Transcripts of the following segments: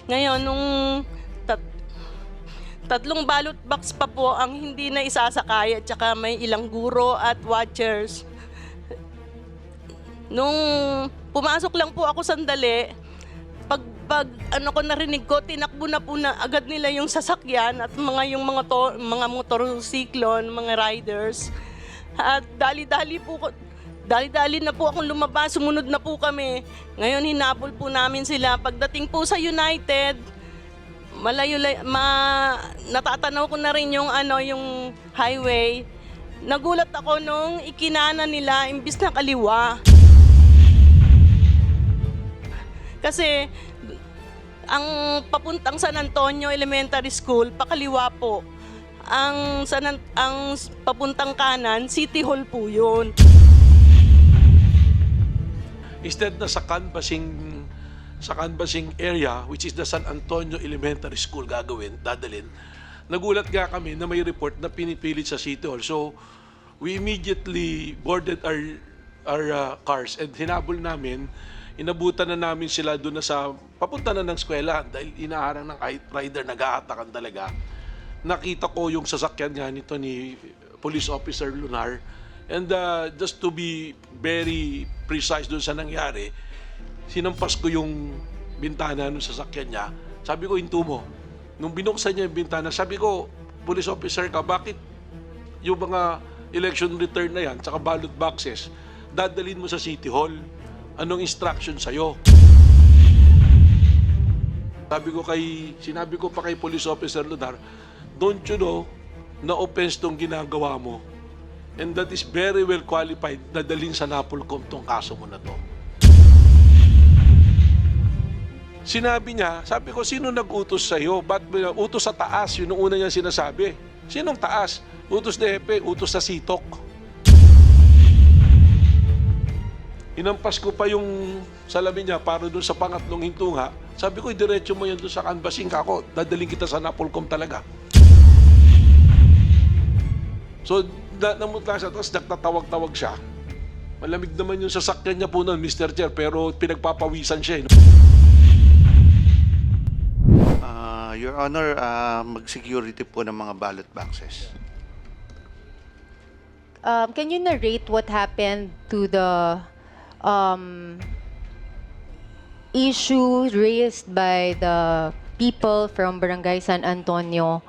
Ngayon, nung tat- tatlong ballot box pa po ang hindi na isasakay at saka may ilang guro at watchers. Nung pumasok lang po ako sandali, pag ano ko narinig ko, tinakbo na po na agad nila yung sasakyan at mga motorsiklon, mga riders. At dali-dali na po akong lumabas, sumunod na po kami. Ngayon hinabol po namin sila. Pagdating po sa United, natatanaw ko na rin yung yung highway. Nagulat ako nung ikinana nila imbis na kaliwa. Kasi ang papuntang San Antonio Elementary School, pakaliwa po. Ang papuntang kanan, City Hall po yun. Instead na sa canvassing area, which is the San Antonio Elementary School dadalhin, nagulat nga kami na may report na pinipilit sa City Hall. So, we immediately boarded our cars and hinabol namin. Inabutan na namin sila doon na papunta na ng eskwela dahil inaharang ng rider, nag-aatakan talaga. Nakita ko yung sasakyan nga nito ni Police Officer Lunar. And just to be very precise doon sa nangyari, sinampas ko yung bintana ng sasakyan niya. Sabi ko, hinto mo. Nung binuksan niya yung bintana, sabi ko, Police Officer ka, bakit yung mga election return na yan, tsaka ballot boxes, dadalhin mo sa City Hall? Anong instruction sa'yo? Sinabi ko pa kay Police Officer Lunar, don't you know na offense tong ginagawa mo? And that is very well qualified na dalhin sa Napolcom tong kaso mo na to. Sinabi niya, sabi ko, sino nag-utos sa'yo? Ba't utos sa taas? Yun ang una niya sinasabi. Sinong taas? Utos na Hepe, utos sa Sitok. Inampas ko pa yung salamin niya para doon sa pangatlong hintunga. Sabi ko, diretso mo yan doon sa canvassing ka ako. Dadaling kita sa Napolcom talaga. So, namutla siya, tapos nagtatawag-tawag siya. Malamig naman yung sasakyan niya po noon, Mr. Chair, pero pinagpapawisan siya. Your Honor, mag-security po ng mga ballot boxes. Can you narrate what happened to the issue raised by the people from Barangay San Antonio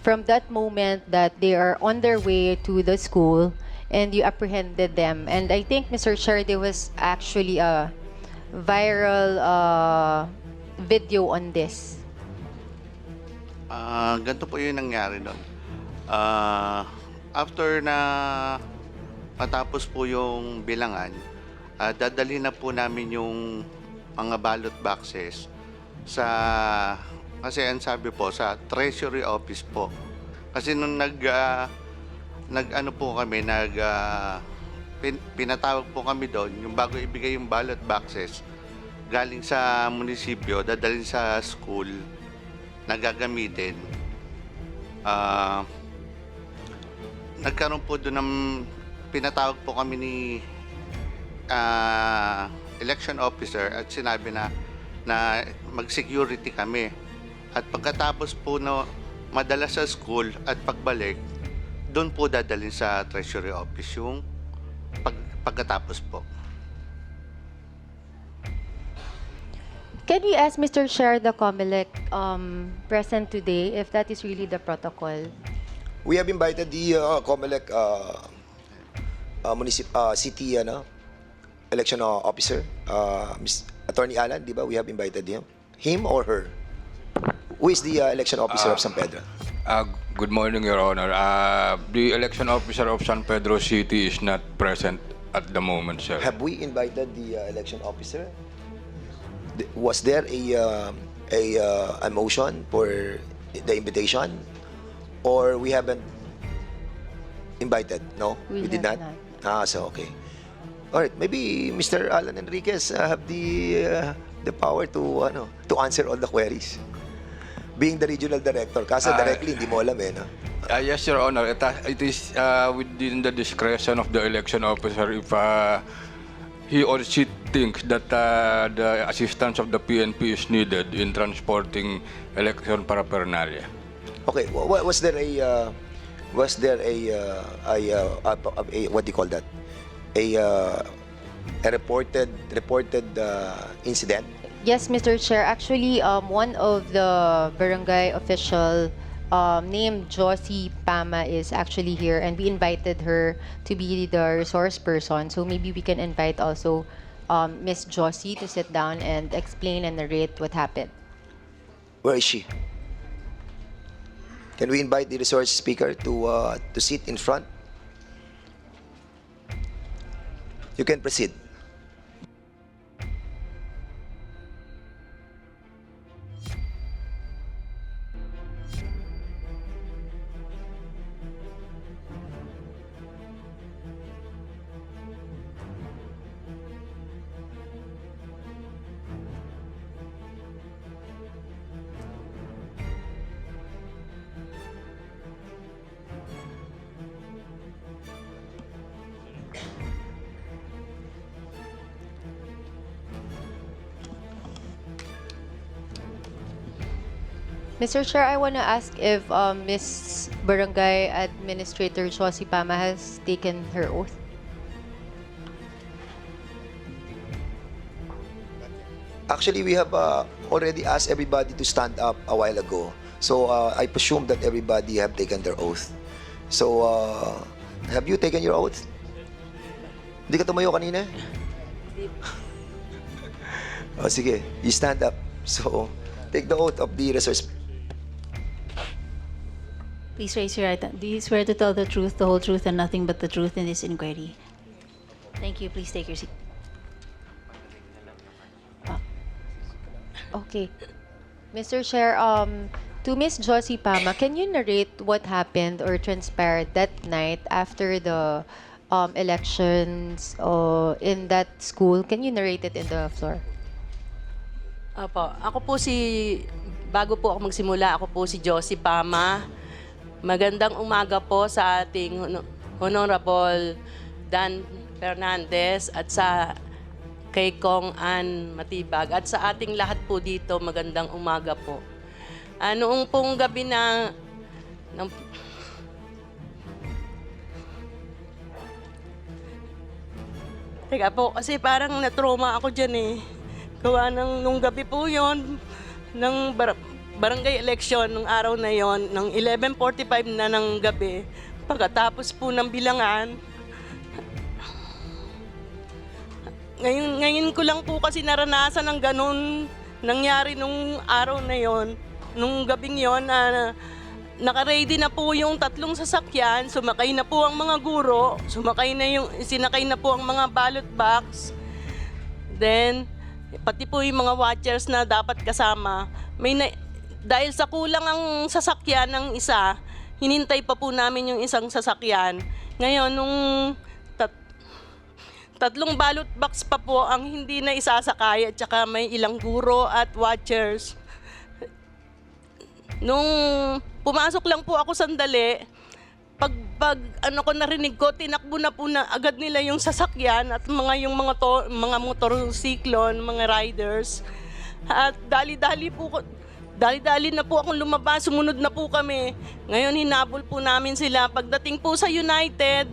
from that moment that they are on their way to the school and you apprehended them? And I think, Mr. Chair, there was actually a viral video on this. Ganito po yung nangyari doon. After na matapos po yung bilangan, dadalhin na po namin yung mga ballot boxes kasi ang sabi po sa Treasury Office po. Kasi nung nag-ano po kami, pinatawag po kami doon, yung bago ibigay yung ballot boxes, galing sa munisipyo, dadalhin sa school na gagamitin. Nagkaroon po doon ng pinatawag po kami ni election officer at sinabi na mag-security kami. At pagkatapos po na madala sa school at pagbalik, doon po dadalhin sa Treasury Office yung pagkatapos po. Can we ask Mr. Chair the COMELEC present today if that is really the protocol? We have invited the COMELEC city election officer, Ms. Attorney Alan, di ba? We have invited him or her. Who is the election officer of San Pedro? Good morning, Your Honor. The election officer of San Pedro City is not present at the moment, sir. Have we invited the election officer? Was there a motion for the invitation, or we haven't invited? No, we did not. So okay. All right. Maybe Mr. Alan Enriquez have the power to answer all the queries. Being the regional director, kasi directly hindi mo alam no? Yes, Your Honor. It is within the discretion of the election officer if he or she thinks that the assistance of the PNP is needed in transporting election paraphernalia. Okay, was there a what do you call that? A reported incident? Yes, Mr. Chair. Actually, one of the barangay official named Josie Pama is actually here, and we invited her to be the resource person. So maybe we can invite also Miss Josie to sit down and explain and narrate what happened. Where is she? Can we invite the resource speaker to sit in front? You can proceed. Mr. Chair, I want to ask if Miss Barangay Administrator Josie Pama has taken her oath. Actually, we have already asked everybody to stand up a while ago. So I presume that everybody have taken their oath. So have you taken your oath? Hindi ka tumayo kanina? Oh, sige, you stand up. So take the oath of the resource. Please raise your right hand. Do you swear to tell the truth, the whole truth, and nothing but the truth in this inquiry? Thank you. Please take your seat. Okay. Mr. Chair, to Miss Josie Pama, can you narrate what happened or transpired that night after the elections in that school? Can you narrate it in the floor? Apo, bago po ako magsimula, ako po si Josie Pama. Magandang umaga po sa ating Honorable Dan Fernandez at sa kay Kong Ann Matibag at sa ating lahat po dito, magandang umaga po. Noong pong gabi Teka po, kasi parang na-trauma ako dyan eh. Gawa nung gabi po yon ng barangay election, nung araw na yon, ng 11:45 na ng gabi, pagkatapos po ng bilangan. Ngayon ko lang po kasi naranasan ng ganun nangyari nung araw na yon, nung gabing yon na naka-ready na po yung 3 sasakyan, sumakay na po ang mga guro, sinakay na po ang mga ballot box. Then, pati po yung mga watchers na dapat kasama. Dahil sa kulang ang sasakyan ng isa, hinintay pa po namin yung isang sasakyan. Ngayon, nung 3 ballot box pa po ang hindi na isasakay at saka may ilang guro at watchers. Nung pumasok lang po ako sandali, pag narinig ko, tinakbo na po na agad nila yung sasakyan at yung mga motorsiklon, mga riders. At dali-dali na po akong lumabas, sumunod na po kami. Ngayon hinabol po namin sila. Pagdating po sa United,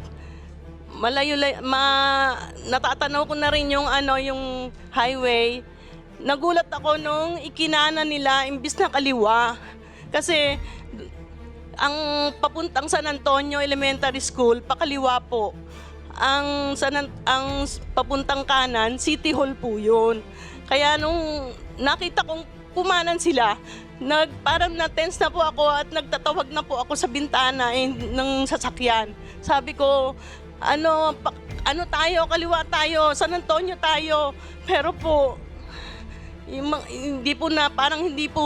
natatanaw ko na rin yung highway. Nagulat ako nung ikinana nila imbis na kaliwa. Kasi ang papuntang San Antonio Elementary School, pakaliwa po. Ang papuntang kanan, City Hall po yun. Kaya nung nakita kong pumanan sila, parang na-tense na po ako at nagtatawag na po ako sa bintana ng sasakyan. Sabi ko, ano tayo, kaliwa tayo, San Antonio tayo. Pero po, parang hindi po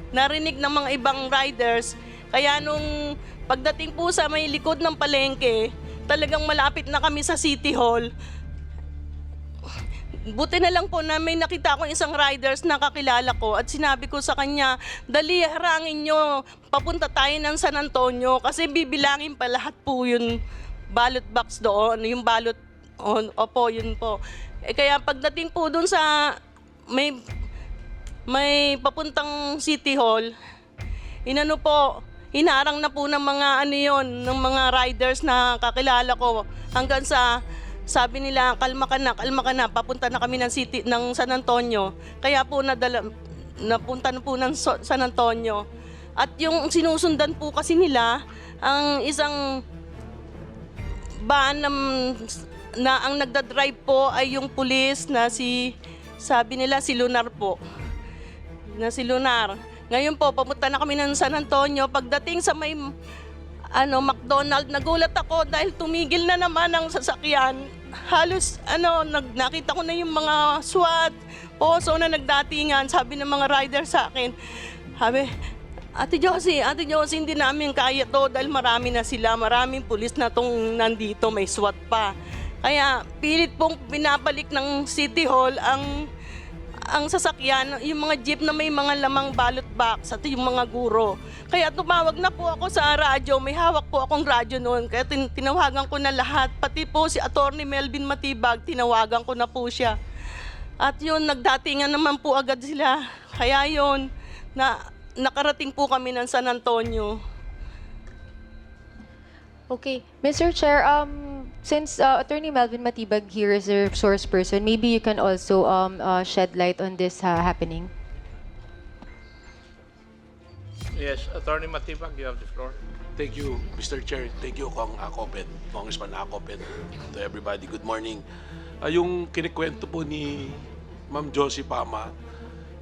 narinig ng mga ibang riders. Kaya nung pagdating po sa may likod ng palengke, talagang malapit na kami sa City Hall. Buti na lang po na may nakita akong isang riders na kakilala ko at sinabi ko sa kanya, dali, harangin nyo, papunta tayo ng San Antonio kasi bibilangin pa lahat po yung ballot box doon, yung ballot, opo, yun po. Kaya pagdating po dun sa may papuntang City Hall, inano po, hinarang na po ng mga ano yun, ng mga riders na kakilala ko hanggang sa sabi nila, kalma ka na, papunta na kami ng San Antonio. Kaya po napunta na po ng San Antonio. At yung sinusundan po kasi nila, ang isang van na ang nagdadrive po ay yung pulis na sabi nila si Lunar po. Na si Lunar. Ngayon po, papunta na kami ng San Antonio. Pagdating sa may McDonald's, nagulat ako dahil tumigil na naman ang sasakyan. Halos nakita ko na yung mga SWAT, poso na nagdatingan. Sabi ng mga rider sa akin, Ate Josie, hindi namin kaya to dahil marami na sila, maraming pulis na tong nandito, may SWAT pa. Kaya pilit pong binabalik ng City Hall ang sasakyan, yung mga jeep na may mga lamang ballot box at yung mga guro. Kaya tumawag na po ako sa radyo, may hawak po akong radyo noon. Kaya tinawagan ko na lahat, pati po si Attorney Melvin Matibag, tinawagan ko na po siya. At yun, nagdatingan naman po agad sila. Kaya yun, nakarating po kami ng San Antonio. Okay, Mr. Chair, since Attorney Melvin Matibag here is a source person, maybe you can also shed light on this happening. Yes, Attorney Matibag, you have the floor. Thank you, Mr. Chair. Thank you, Congressman Acopen, to everybody. Good morning. Yung kinikwento po ni Ma'am Josie Pama,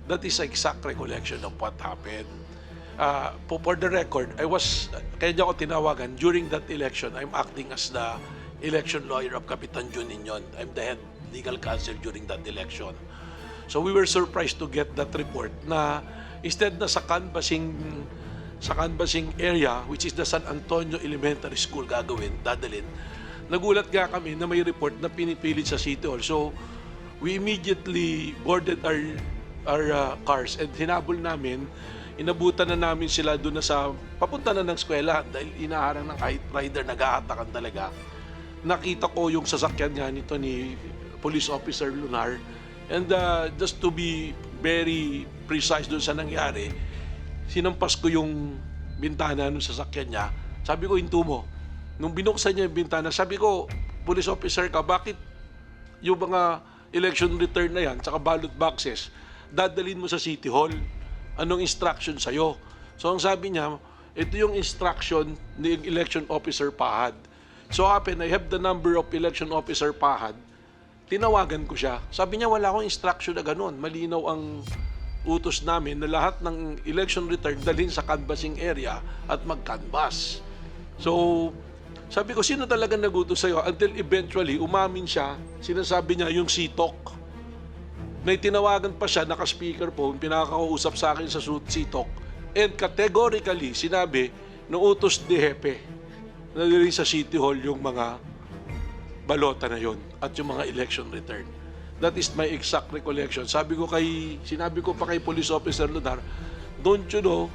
that is exact recollection of what happened. For the record, kaya niya ako tinawagan, during that election, I'm acting as the election lawyer of Capitan Jun Inyon. I'm the head legal counsel during that election. So we were surprised to get that report na instead na sa canvassing area, which is the San Antonio Elementary School dadalhin, nagulat nga kami na may report na pinipilit sa City Hall. So we immediately boarded our cars and hinabol namin, inabutan na namin sila doon na papunta na ng eskwela dahil inaharang ng kahit rider, nag-aatakan talaga. Nakita ko yung sasakyan nga nito ni Police Officer Lunar, and just to be very precise doon sa nangyari, sinampas ko yung bintana ng sasakyan niya. Sabi ko, hinto mo. Nung binuksan niya yung bintana, sabi ko, Police Officer ka, bakit yung mga election return na yan, tsaka ballot boxes, dadalhin mo sa City Hall? Anong instruction sa'yo? So ang sabi niya, ito yung instruction ng election officer Pahad. So happen, I have the number of election officer Pahad. Tinawagan ko siya. Sabi niya, wala akong instruction na ganun. Malinaw ang utos namin na lahat ng election return dalhin sa canvassing area at mag-canvass. So sabi ko, sino talaga nagutos sa'yo? Until eventually, umamin siya, sinasabi niya yung CTOC. May tinawagan pa siya, naka-speaker phone, pinakakausap sa akin sa CTOC. And categorically, sinabi, ng utos de Hepe, na nilin sa City Hall yung mga balota na yon at yung mga election return. That is my exact recollection. Sinabi ko pa kay Police Officer Lunar, don't you know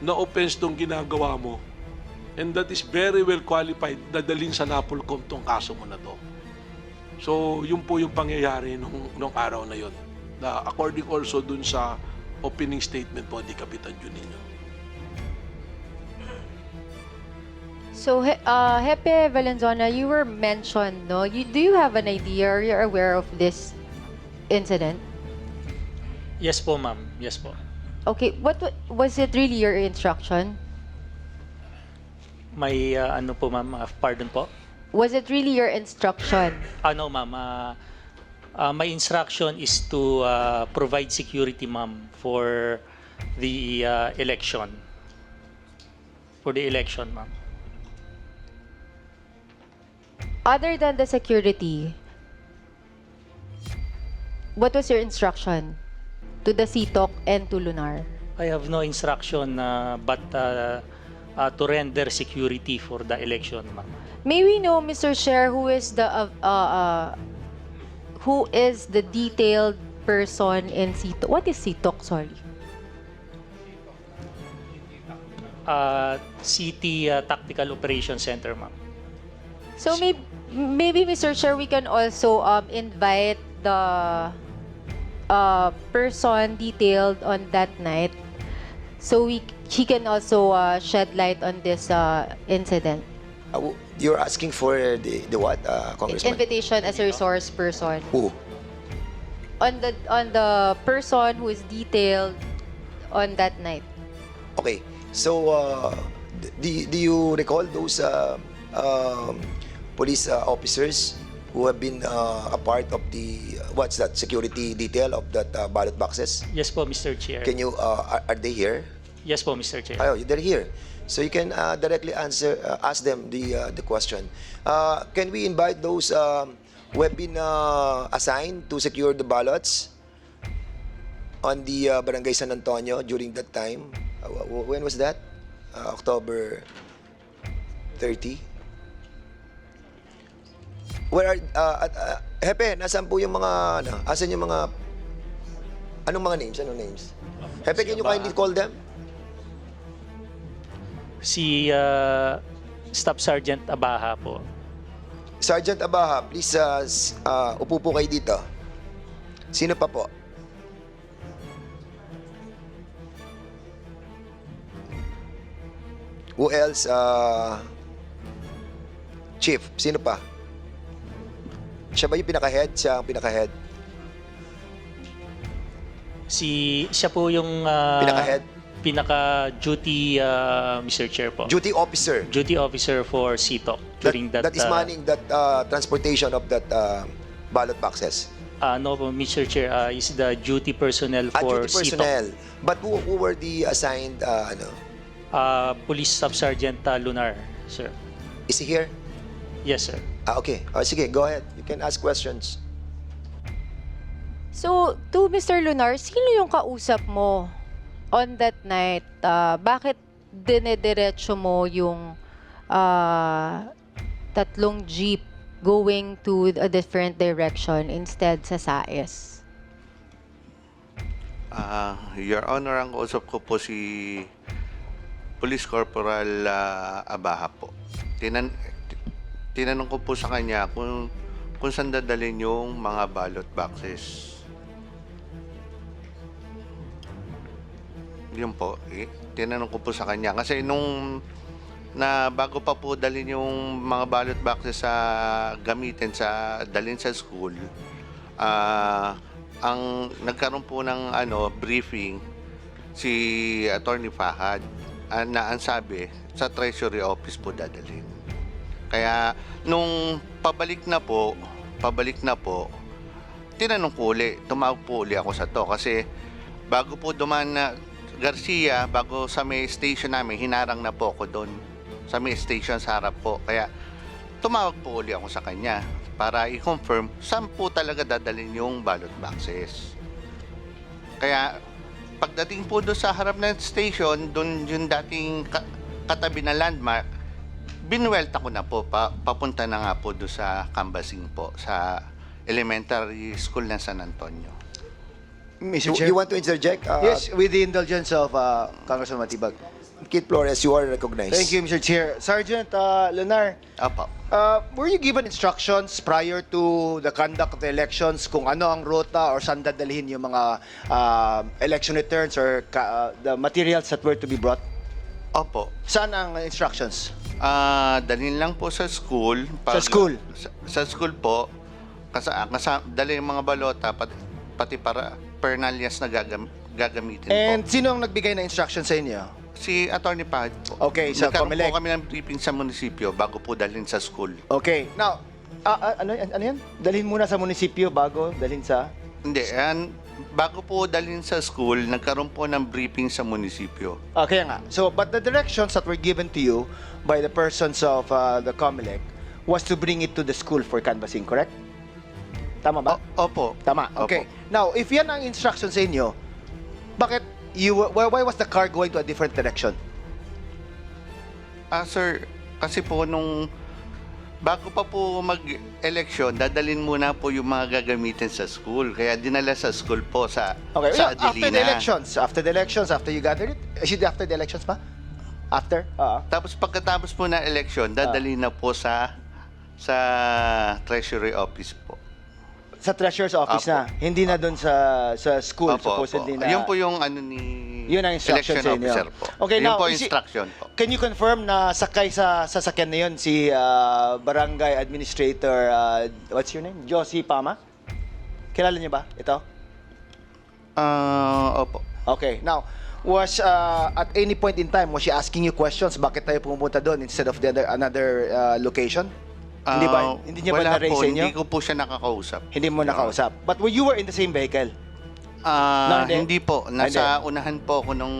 na offense tong ginagawa mo? And that is very well qualified na dalhin sa NAPOLCOM tong kaso mo na to. So, yun po yung pangyayari nung araw na yun. Na according also dun sa opening statement po ni Capitan Juninho. So, Hepe Valenzuela, you were mentioned, no? Do you have an idea or you're aware of this incident? Yes po, ma'am. Yes po. Okay, was it really your instruction? May ano po, ma'am, pardon po? Was it really your instruction? No, ma'am. My instruction is to provide security, ma'am, for the election. For the election, ma'am. Other than the security, what was your instruction to the CTOC and to Lunar? I have no instruction but to render security for the election, ma'am. May we know, Mr. Chair, who is the detailed person in CTOC? What is CTOC? Sorry. City Tactical Operations Center, ma'am. So maybe, Mr. Chair, we can also invite the person detailed on that night, so he can also shed light on this incident. You're asking for the what, Congressman? Invitation as a resource person. Who? On the person who is detailed on that night. Okay. So, do you recall those police officers who have been a part of the what's that security detail of that ballot boxes? Yes po, Mr. Chair. Can you are they here? Yes po, Mr. Chair. Oh, they're here. So you can directly ask them the question. Can we invite those who have been assigned to secure the ballots on the Barangay San Antonio during that time? When was that? October 30? Where are, Hepe, nasaan po yung mga, asan yung mga, anong mga names? Anong names? Hepe, can you kindly call them? Si Staff Sergeant Abaha po. Sergeant Abaha, please, upo po kayo dito. Sino pa po? Who else? Chief, sino pa? Siya ba yung pinaka-head? Siya ang pinaka-head? Siya po yung Pinaka-head? pinaka-duty, Mr. Chair po. Duty officer. Duty officer for CTOC during that. That is manning that transportation of that ballot boxes. No po, Mr. Chair, is the duty personnel for Duty personnel. But who were the assigned, Police Staff Sergeant Lunar, sir. is he here? Yes, sir. Okay. Sige, go ahead. You can ask questions. So, to Mr. Lunar, sino yung kausap mo on that night? Bakit dinediretso mo yung tatlong jeep going to a different direction instead sa SAES? Your Honor, ang kausap ko po si Police Corporal Abaha po. Tinanong ko po sa kanya kung saan dadalhin yung mga ballot boxes. Yun po, tinanong ko po sa kanya. Kasi nung bago pa po dalhin yung mga ballot boxes sa dalhin sa school, ang nagkaroon po ng briefing si Attorney Fahad na ang sabi sa Treasury Office po dadalhin. Kaya nung pabalik na po, tinanong ko uli, tumawag po uli ako sa to kasi bago po dumaan na Garcia, bago sa may station namin, hinarang na po ako doon sa may station sa harap po. Kaya tumawag po uli ako sa kanya para i-confirm saan po talaga dadalhin yung ballot boxes. Kaya pagdating po doon sa harap ng station, doon yung dating katabi na landmark, binuwelta ko na po, papunta na nga po doon sa canvassing po, sa elementary school ng San Antonio. You, Mr. Chair? you want to interject? Yes, with the indulgence of Congressman Matibag. Kit Flores, you are recognized. Thank you, Mr. Chair. Sergeant Lunar, Apo. were you given instructions prior to the conduct of the elections kung ano ang ruta or saan dadalhin yung mga election returns or the materials that were to be brought? Opo. Saan ang instructions? Dalhin lang po sa school. Sa school? Sa school po. Dali yung mga balota, pati para pernalyas na gagamitin And po. sino ang nagbigay ng instruction sa inyo? Si Attorney Pahad po. Okay, sa Nagkaroon COMELEC. po kami ng briefing sa munisipyo bago po dalhin sa school. Okay. Now, ano yan? Dalhin muna sa munisipyo bago dalhin sa... Hindi, bago po dalhin sa school, nagkaroon po ng briefing sa munisipyo. Okay nga. So, but the directions that were given to you by the persons of the COMELEC was to bring it to the school for canvassing, correct? Tama ba? Opo. Tama. Okay. Opo. Now, if yan ang instruction sa inyo, bakit why was the car going to a different direction? Sir, kasi po nung bago pa po mag-election, dadalhin muna po yung mga gagamitin sa school. Kaya dinala sa school po sa Okay. Adelina. After the elections, after you gathered it? Is it after the elections pa? After? Tapos pagkatapos po na election, dadalhin na po sa Treasury Office po. sa treasurer's office Apo. na, hindi na doon sa school Opo, supposedly opo. na. Yun po yung ano ni Yun ang instruction election sa inyo. officer po. Okay, yun now, po is it- instruction po. Can you confirm na sakay sa sasakyan na yun si Barangay Administrator, what's your name? Josie Pama? Kilala niyo ba ito? Opo. Okay, now, was at any point in time, was she asking you questions? Bakit tayo pumunta doon instead of the another location? Hindi niya ba Wala na-raise po, sa inyo? hindi ko po siya nakakausap. Hindi mo nakausap. But you were in the same vehicle? Hindi po. Nasa unahan po ako nung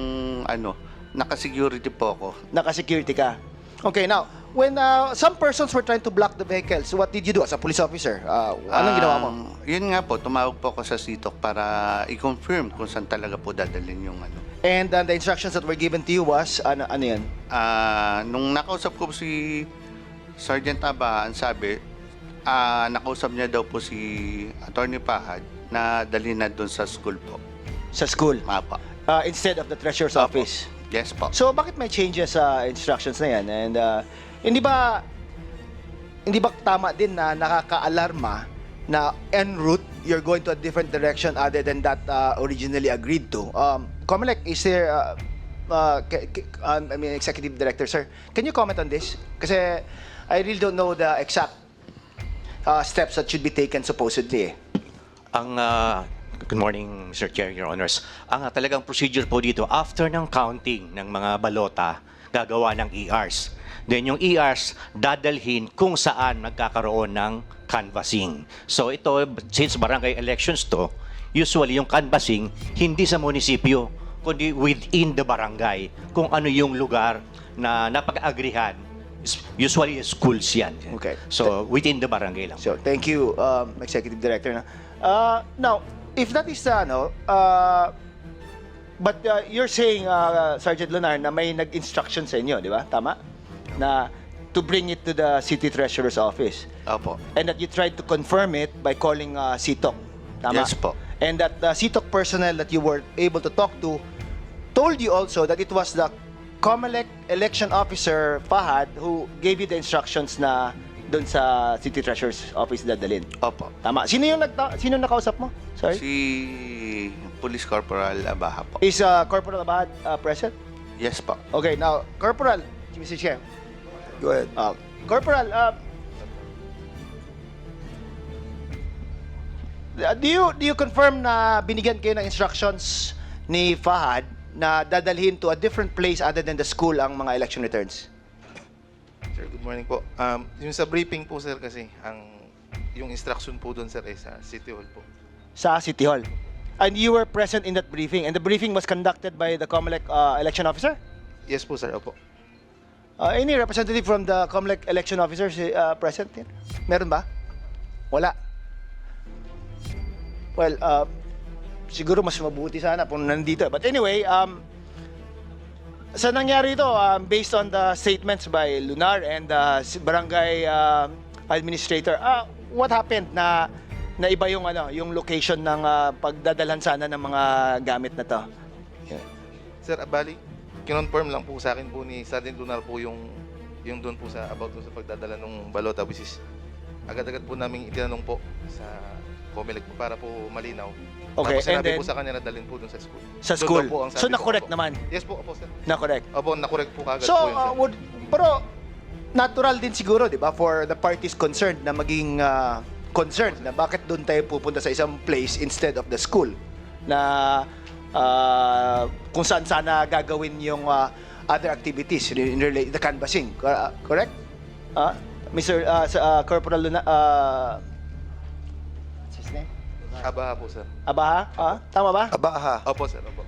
naka-security po ako. Naka-security ka. Okay, now, when some persons were trying to block the vehicles, what did you do as a police officer? Anong ginawa mo? Yun nga po, tumawag po ako sa SITOC para i-confirm kung saan talaga po dadalhin yung ano. And the instructions that were given to you was, ano yan? Nung nakausap ko si Sergeant Aba, ang sabi, nakausap niya daw po si Attorney Pahad na dalhin na doon sa school po. Sa school? Mapa. Instead of the treasurer's Opo. office? Yes po. So, bakit may changes sa instructions na yan? And hindi ba tama din na nakaka-alarma na en route, you're going to a different direction other than that originally agreed to? Comelec, is there, Executive Director, sir, can you comment on this? Kasi I really don't know the exact steps that should be taken supposedly. Good morning, Mr. Chair, Your Honors. Ang talagang procedure po dito, after ng counting ng mga balota, gagawa ng ERs. Then yung ERs, dadalhin kung saan nagkakaroon ng canvassing. So ito, since barangay elections to, usually yung canvassing, hindi sa munisipyo, kundi within the barangay, kung ano yung lugar na napag-agrihan. Usually schools yan. Okay. So within the barangay lang. So, thank you, Executive Director. Now, if that is, but you're saying, Sergeant Lunar, na may nag-instruction sa inyo, di ba? Tama? Na to bring it to the City Treasurer's Office. Opo. And that you tried to confirm it by calling CITOC. Tama? Yes po. And that the CITOC personnel that you were able to talk to told you also that it was the COMELEC election officer, Fahad, who gave you the instructions na doon sa City Treasurer's Office dadalhin. Opo. Tama. Sino nakausap mo? Sorry? Si Police Corporal Abaha po. Is Corporal Abad present? Yes po. Okay, now, Corporal, Mr. Chair. Go ahead. Corporal, do you confirm na binigyan kayo ng instructions ni Fahad na dadalhin to a different place other than the school ang mga election returns? Sir, good morning po. Yung sa briefing po, sir, kasi yung instruction po doon, sir, ay sa City Hall po. Sa City Hall. And you were present in that briefing. And the briefing was conducted by the COMELEC election officer? Yes po, sir. Opo. Any representative from the COMELEC election officers present here? Meron ba? Wala. Well, siguro mas mabuti sana kung nandito. But anyway, sa nangyari ito, based on the statements by Lunar and the barangay administrator, what happened na iba yung yung location ng pagdadalhan sana ng mga gamit na to? Sir, bali, kinonfirm lang po sa akin po ni Sergeant Lunar po yung doon po sa about po sa pagdadala ng balota, which is agad-agad po namin itinanong po sa COMELEC po para po malinaw. Okay, Tapos sinabi and then, po sa kanya na dalhin po doon sa school. sa Doon school. daw po ang sabi So, ko, na-correct opo. naman? Yes po, opo, sir. Na-correct? Opo, na-correct po kagad So, po yun, sir. pero natural din siguro, di ba, for the parties concerned na maging concerned na bakit doon tayo pupunta sa isang place instead of the school na kung saan sana gagawin yung other activities in relate the canvassing. Correct? Mr. Corporal Luna, what's his name? Abaha po, sir. Abaha? Tama ba? Abaha. Opo, sir. Opo.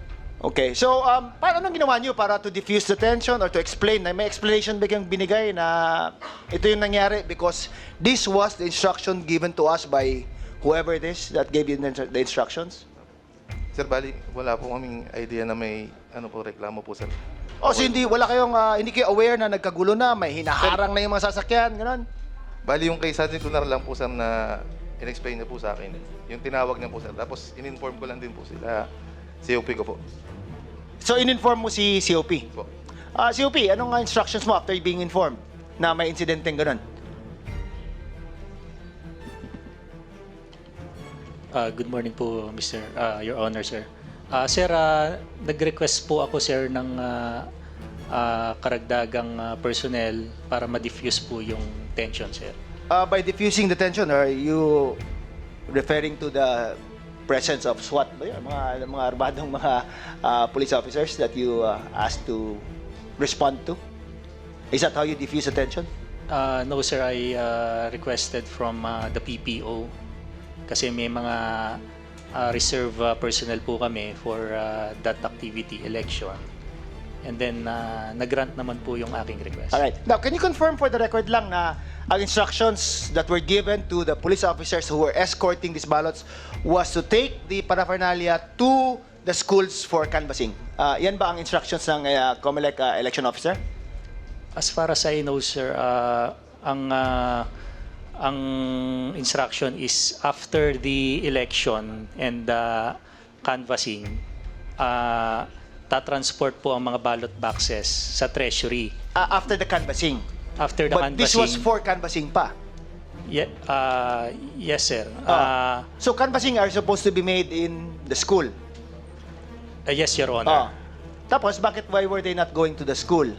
Okay. So, anong ginawa niyo para to diffuse the tension or to explain? May explanation ba kayong binigay na ito yung nangyari because this was the instruction given to us by whoever it is that gave you the instructions? Sir, bali, wala po kaming idea na may reklamo po, sir. O so hindi kayo aware na nagkagulo na, may hinaharang na yung mga sasakyan, gano'n? Bali, yung kay Sergeant Lunar lang po, sir, na in-explain niya po sa akin. Yung tinawag niya po, sir. Tapos, in-inform ko lang din po sila, COP ko po. So, in-inform mo si COP? Po. COP, anong instructions mo after being informed na may insidenteng gano'n? Good morning po, Your Honor, sir. Sir, nag-request po ako, sir, ng karagdagang personnel para ma-diffuse po yung tension, sir. By diffusing the tension, are you referring to the presence of SWAT ba yun? Mga armadong mga police officers that you asked to respond to? Is that how you diffuse the tension? No, sir, I requested from the PPO kasi may mga reserve personnel po kami for that activity, election. And then, nag-grant naman po yung aking request. Alright. Now, can you confirm for the record lang na ang instructions that were given to the police officers who were escorting these ballots was to take the paraphernalia to the schools for canvassing? Yan ba ang instructions ng COMELEC election officer? As far as I know, sir, ang instruction is after the election and canvassing, tatransport po ang mga ballot boxes sa treasury. After the canvassing? After the But this canvassing. was for canvassing pa? Yes, sir. So canvassing are supposed to be made in the school? Yes, Your Honor. Tapos, why were they not going to the school?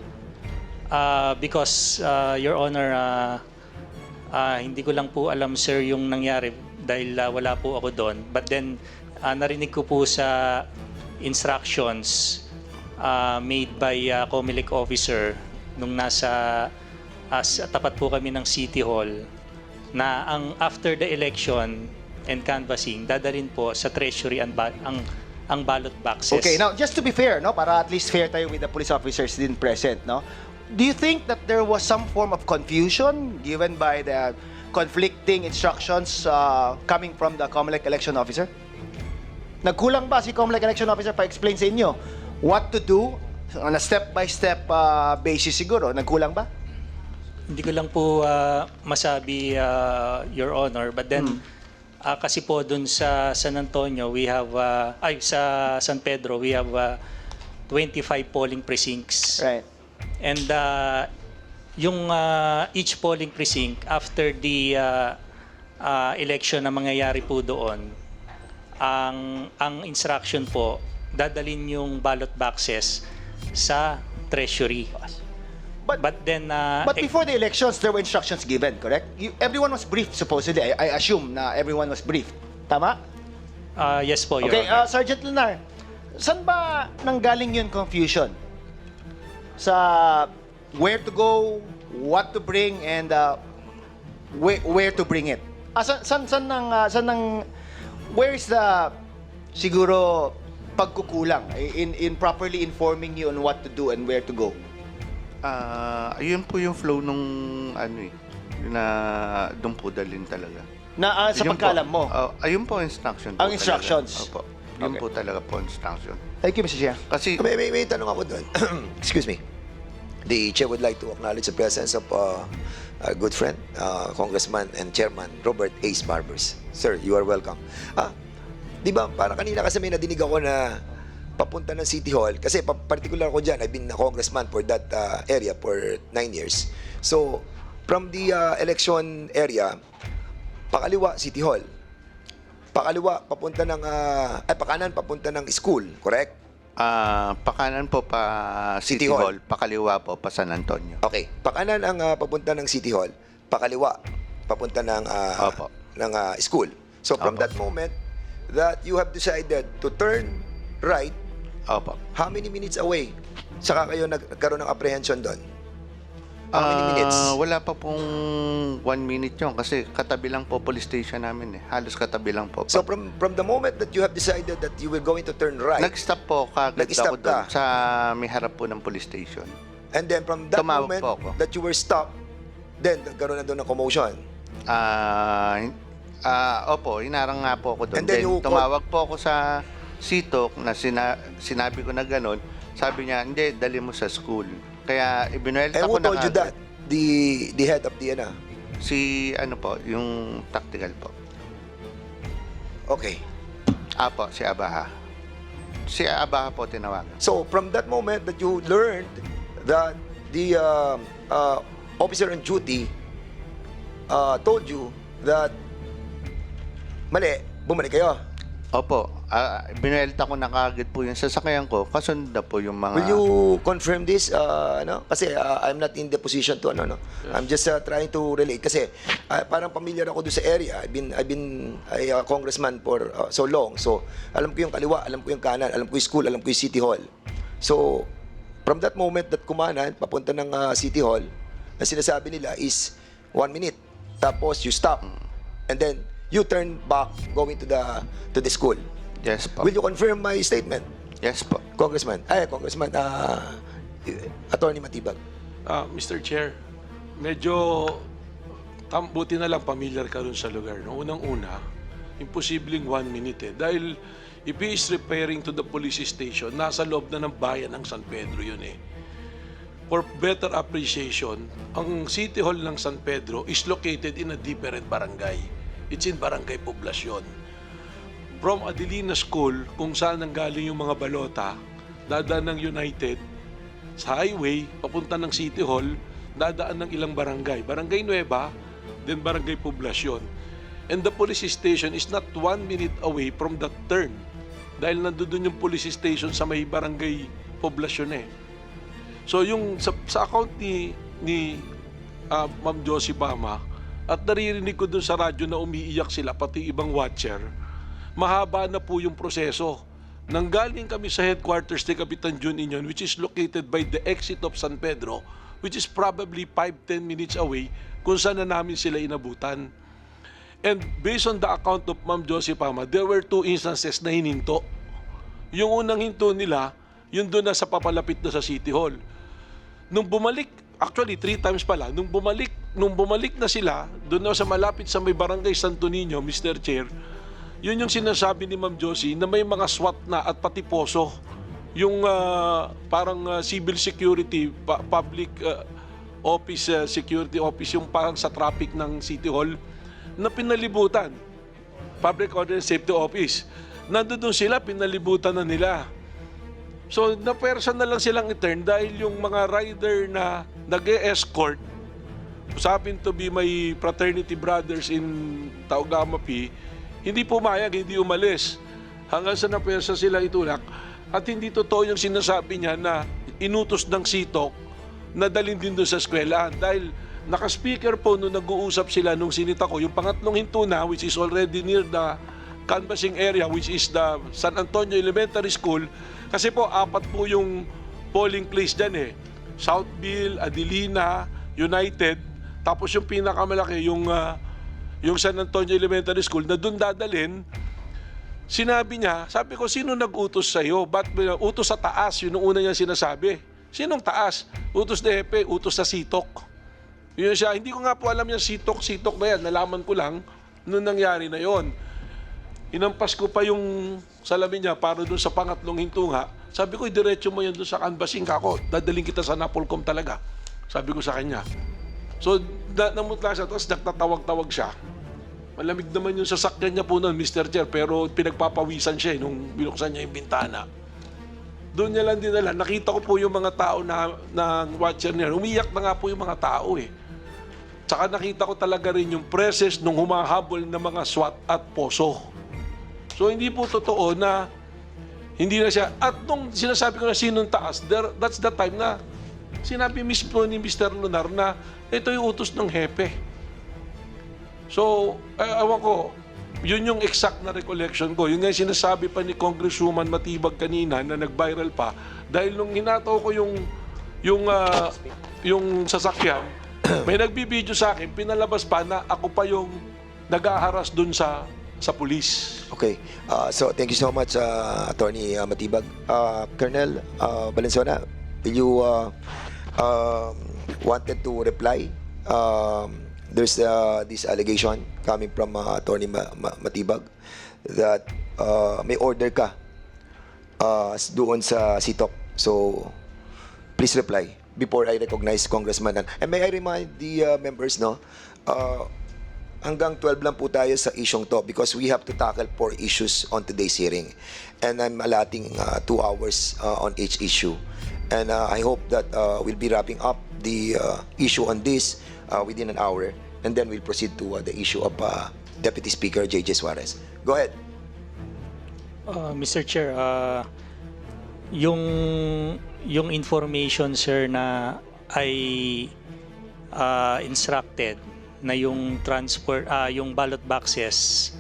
Because, Your Honor, hindi ko lang po alam, sir, yung nangyari dahil wala po ako doon. But then, narinig ko po sa instructions made by COMELEC officer nung nasa tapat po kami ng City Hall na after the election and canvassing, dadalhin po sa treasury ang ballot boxes. Okay, now just to be fair, no, para at least fair tayo with the police officers din present, no? Do you think that there was some form of confusion given by the conflicting instructions coming from the COMELEC election officer? Nagkulang ba si COMELEC election officer pa-explain sa inyo what to do on a step-by-step basis siguro? Nagkulang ba? Hindi ko lang po masabi, Your Honor, but then kasi po dun sa San Antonio, we have, sa San Pedro, we have 25 polling precincts. Right. And yung each polling precinct, after the election na mangyayari po doon, ang instruction po, dadalhin yung ballot boxes sa treasury. But then... But before the elections, there were instructions given, correct? Everyone was briefed, supposedly. I assume na everyone was briefed. Tama? Yes po, Your Okay, Honor. Sergeant Lenar, saan ba nanggaling yung confusion? Sa where to go, what to bring, and where to bring it? Where is the, siguro, pagkukulang in properly informing you on what to do and where to go? Ayun po yung flow nung na doon po dalhin talaga. Na sa Yun pagkaalam po. mo? Ayun po instruction po Ang instructions? Talaga. Opo. Yun Okay. po talaga po instruction. Thank you, Mr. Chair. Kasi May tanong ako doon. Excuse me. The chair would like to acknowledge the presence of a good friend, Congressman and Chairman Robert Ace Barbers. Sir, you are welcome. Di ba, parang kanina kasi may nadinig ako na papunta ng City Hall. Kasi particular ko dyan, I've been a congressman for that area for 9 years. So, from the election area, pakaliwa, City Hall. Pakaliwa, papunta ng, pakanan, papunta ng school, correct? pakanan po pa City Hall, pakaliwa po pa San Antonio. Okay. Pakanan ang papunta ng City Hall, pakaliwa papunta ng Opo. School. So from Opo. that moment that you have decided to turn right, Opo. how many minutes away saka kayo nagkaroon ng apprehension doon? How many minutes? Wala pa pong 1 minute yun kasi katabi lang po police station namin eh. Halos katabi lang po. So from the moment that you have decided that you were going to turn right, Nag-stop po kagad Nag-stop ako doon ka? sa may harap po ng police station. and then from that Tumawag moment po ako. that you were stopped, then nagkaroon na doon ng commotion. Opo, hinarang nga po ako doon. And then you tumawag po ako sa CTOC na sinabi ko na gano'n. Sabi niya, hindi, dali mo sa school. Kaya ibinuelta And ko who na told you kagad. that? The head of the Si ano po, yung tactical po. Okay. Apo, si Abaha. Si Abaha po tinawagan. So from that moment that you learned that the officer on duty told you that mali, bumalik kayo. Opo, binelta ko na kaagad po yung sasakyan ko. Kasunod na po yung mga... Will you confirm this? Kasi I'm not in the position to I'm just trying to relate kasi parang familiar ako doon sa area. I've been a congressman for so long. So alam ko yung kaliwa, alam ko yung kanan, alam ko yung school, alam ko yung City Hall. So from that moment that kumanan papunta ng City Hall, ang sinasabi nila is 1 minute. Tapos you stop. And then you turn back going to the school. Yes po. Will you confirm my statement? Yes po. Congressman, Attorney Matibag. Mr. Chair, medyo buti na lang familiar ka rin sa lugar. No? Unang-una, imposibleng 1 minute Dahil if he is referring to the police station, nasa loob na ng bayan ng San Pedro yun For better appreciation, ang City Hall ng San Pedro is located in a different barangay. It's in Barangay Poblacion. From Adelina School, kung saan nanggaling yung mga balota, dadaan ng United, sa highway, papunta ng City Hall, dadaan ng ilang barangay. Barangay Nueva, then Barangay Poblacion. And the police station is not 1 minute away from that turn. Dahil nandoon yung police station sa may Barangay Poblacion So yung sa account ni Ma'am Josie Bama, at naririnig ko dun sa radyo na umiiyak sila, pati ibang watcher, mahaba na po yung proseso. Nanggaling kami sa headquarters ni Kapitan Jun Inyon, which is located by the exit of San Pedro, which is probably 5-10 minutes away, kung saan na namin sila inabutan. And based on the account of Ma'am Josie Bama, there were 2 instances na hininto. Yung unang hinto nila, yun doon na sa papalapit na sa City Hall. Nung bumalik, actually 3 times pala, nung bumalik na sila, doon na sa malapit sa may Barangay Santo Niño, Mr. Chair, yun yung sinasabi ni Ma'am Josie na may mga SWAT na at pati poso. Yung parang civil security, public office, security office, yung parang sa traffic ng City Hall, na pinalibutan. Public Order and Safety Office. Nandun sila, pinalibutan na nila. So, na-person na lang silang i-turn dahil yung mga rider na nag-e-escort, usapin to be my fraternity brothers in Taugama P, hindi pumayag, hindi umalis. Hanggang sa na-person sila itulak. At hindi totoo yung sinasabi niya na inutos ng sitok na dalhin din doon sa eskwelahan. Dahil naka-speaker po nung nag-uusap sila nung sinita ko, yung pangatlong hinto na, which is already near the canvassing area, which is the San Antonio Elementary School, kasi po, 4 po yung polling place dyan Southville, Adelina, United, tapos yung pinakamalaki, yung San Antonio Elementary School, na doon dadalhin. Sinabi niya, sabi ko, sino nag-utos sa'yo? Ba't utos sa taas? Yun ang una niya sinasabi. Sinong taas? Utos na Hepe, utos sa sitok. Yun siya, hindi ko nga po alam yung sitok na yan. Nalaman ko lang nung nangyari na yon. Inampas ko pa yung salamin niya para doon sa pangatlong hintunga. Sabi ko, diretso mo yan doon sa canvassing kako. Dadaling kita sa Napolcom talaga. Sabi ko sa kanya. So, namutla siya. Tapos nagtatawag-tawag siya. Malamig naman yung sasakyan niya po noon, Mr. Chair. Pero pinagpapawisan siya nung binuksan niya yung bintana. Doon niya lang dinala. Nakita ko po yung mga tao na watcher niya. Umiyak na nga po yung mga tao Tsaka nakita ko talaga rin yung presence nung humahabol na mga SWAT at poso. So, hindi po totoo na hindi na siya. At nung sinasabi ko na sinong taas, that's the time na sinabi mismo ni Mr. Lunar na ito yung utos ng Hepe. So, ewan ko, yun yung exact na recollection ko. Yun nga yung sinasabi pa ni Congresswoman Matibag kanina na nag-viral pa. Dahil nung hinataw ko yung sasakyan, may nagbibideo sa akin, pinalabas pa na ako pa yung nag-aharas dun sa pulis. Okay. So, thank you so much, Attorney Matibag. Colonel Valenzuela, will you wanted to reply? There's this allegation coming from Attorney Matibag that may order ka doon sa SITOC. So, please reply before I recognize Congressman. And may I remind the members, hanggang 12 lang po tayo sa isyong to because we have to tackle 4 issues on today's hearing. And I'm allotting 2 hours on each issue. And I hope that we'll be wrapping up the issue on this within an hour. And then we'll proceed to the issue of Deputy Speaker J.J. Suarez. Go ahead. Mr. Chair, yung information, sir, na ay instructed na yung yung ballot boxes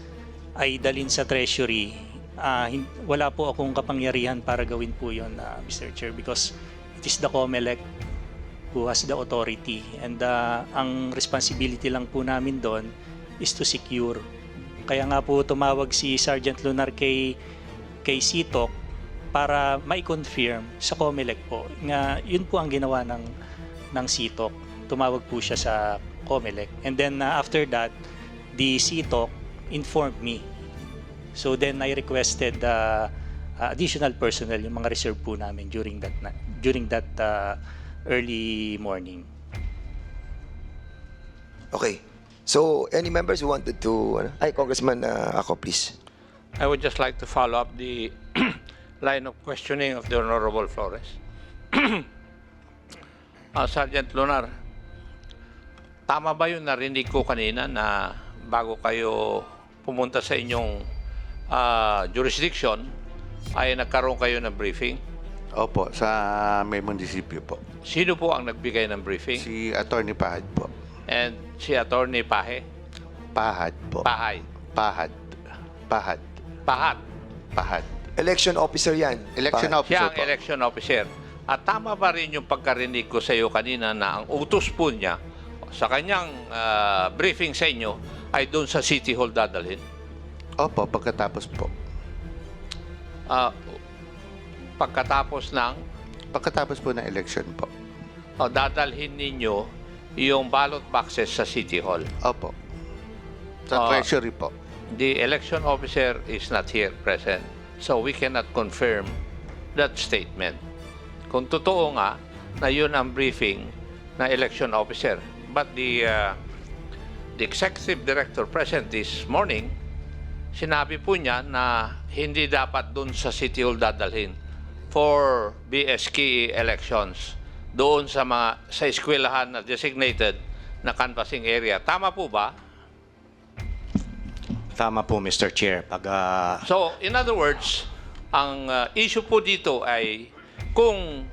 ay dalhin sa Treasury, wala po akong kapangyarihan para gawin po yun, Mr. Chair, because it is the COMELEC who has the authority, and ang responsibility lang po namin doon is to secure. Kaya nga po tumawag si Sergeant Lunar kay CITOC para mai-confirm sa COMELEC po nga yun po ang ginawa ng CITOC. Tumawag po siya sa COMELEC, and then after that the CITOC informed me. So then I requested additional personnel, yung mga reserve po namin during that early morning. Okay. So, any members who wanted to... Congressman ako, please. I would just like to follow up the line of questioning of the Honorable Flores. Sergeant Lunar, tama ba yung narinig ko kanina na bago kayo pumunta sa inyong jurisdiction ay nagkaroon kayo ng briefing? Opo, sa may munisipyo po. Sino po ang nagbigay ng briefing? Si Attorney Pahad po. And si Attorney Pahe? Pahad po. Pahay? Pahad. Pahad. Pahat? Pahad. Election officer yan. Election Pahad. officer Siya ang po. election officer. At tama ba rin yung pagkarinig ko sa iyo kanina na ang utos po niya sa kanyang briefing sa inyo ay doon sa City Hall dadalhin? Opo, pagkatapos po. Pagkatapos ng Pagkatapos po ng election po. dadalhin ninyo yung ballot boxes sa City Hall. Opo. Sa Treasury po. The election officer is not here present, so we cannot confirm that statement. Kung totoo nga na yun ang briefing na election officer, but the executive director present this morning, sinabi po niya na hindi dapat doon sa City Hall dadalhin for BSK elections, doon sa eskwelahan na designated na canvassing area. Tama po ba? Tama po, Mr. Chair. So, in other words, ang issue po dito ay kung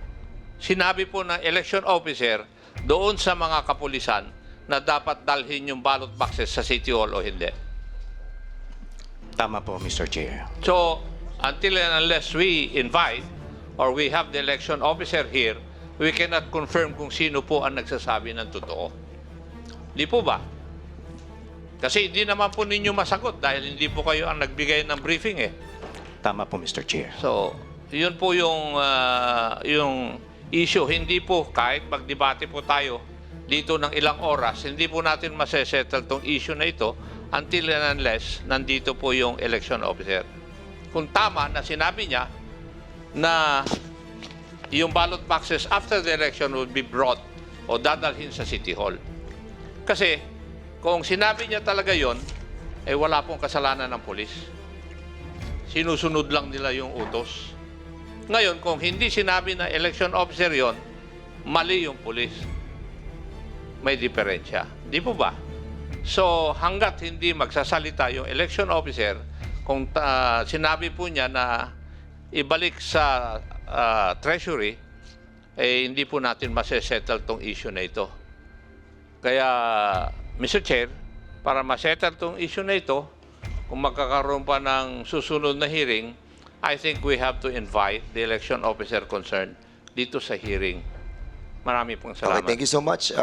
sinabi po ng election officer doon sa mga kapulisan na dapat dalhin yung ballot boxes sa City Hall o hindi. Tama po, Mr. Chair. So, until and unless we invite or we have the election officer here, we cannot confirm kung sino po ang nagsasabi ng totoo. Di po ba? Kasi hindi naman po ninyo masagot dahil hindi po kayo ang nagbigay ng briefing eh. Tama po, Mr. Chair. So, yun po yung issue. Hindi po, kahit magdebate po tayo dito ng ilang oras, hindi po natin masesettle tong issue na ito until and unless nandito po yung election officer. Kung tama na sinabi niya na yung ballot boxes after the election will be brought o dadalhin sa City Hall. Kasi kung sinabi niya talaga yon, eh wala pong kasalanan ng pulis. Sinusunod lang nila yung utos. Ngayon, kung hindi sinabi na election officer yon, mali yung pulis. May diferensya. Di po ba? So, hanggat hindi magsasalita yung election officer, kung sinabi po niya na ibalik sa Treasury, eh hindi po natin masesettle tong issue na ito. Kaya, Mr. Chair, para masettle tong issue na ito, kung magkakaroon pa ng susunod na hearing, I think we have to invite the election officer concerned dito sa hearing. Marami pong salamat. Okay, thank you so much.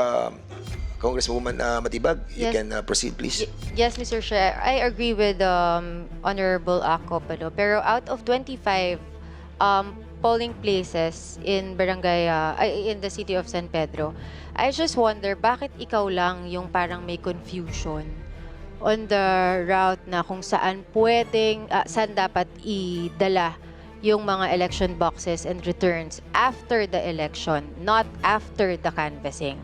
Congresswoman Matibag, you Yes. can proceed, please. Yes, Mr. Chair. I agree with Honorable Akop. Pero out of 25 polling places in in the city of San Pedro, I just wonder bakit ikaw lang yung parang may confusion on the route na kung saan saan dapat idala yung mga election boxes and returns after the election, not after the canvassing.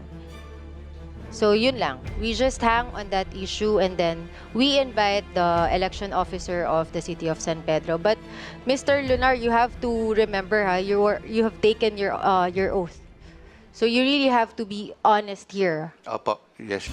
So yun lang. We just hang on that issue and then we invite the election officer of the city of San Pedro. But Mr. Lunar, you have to remember, you have taken your oath. So you really have to be honest here. Opo, yes.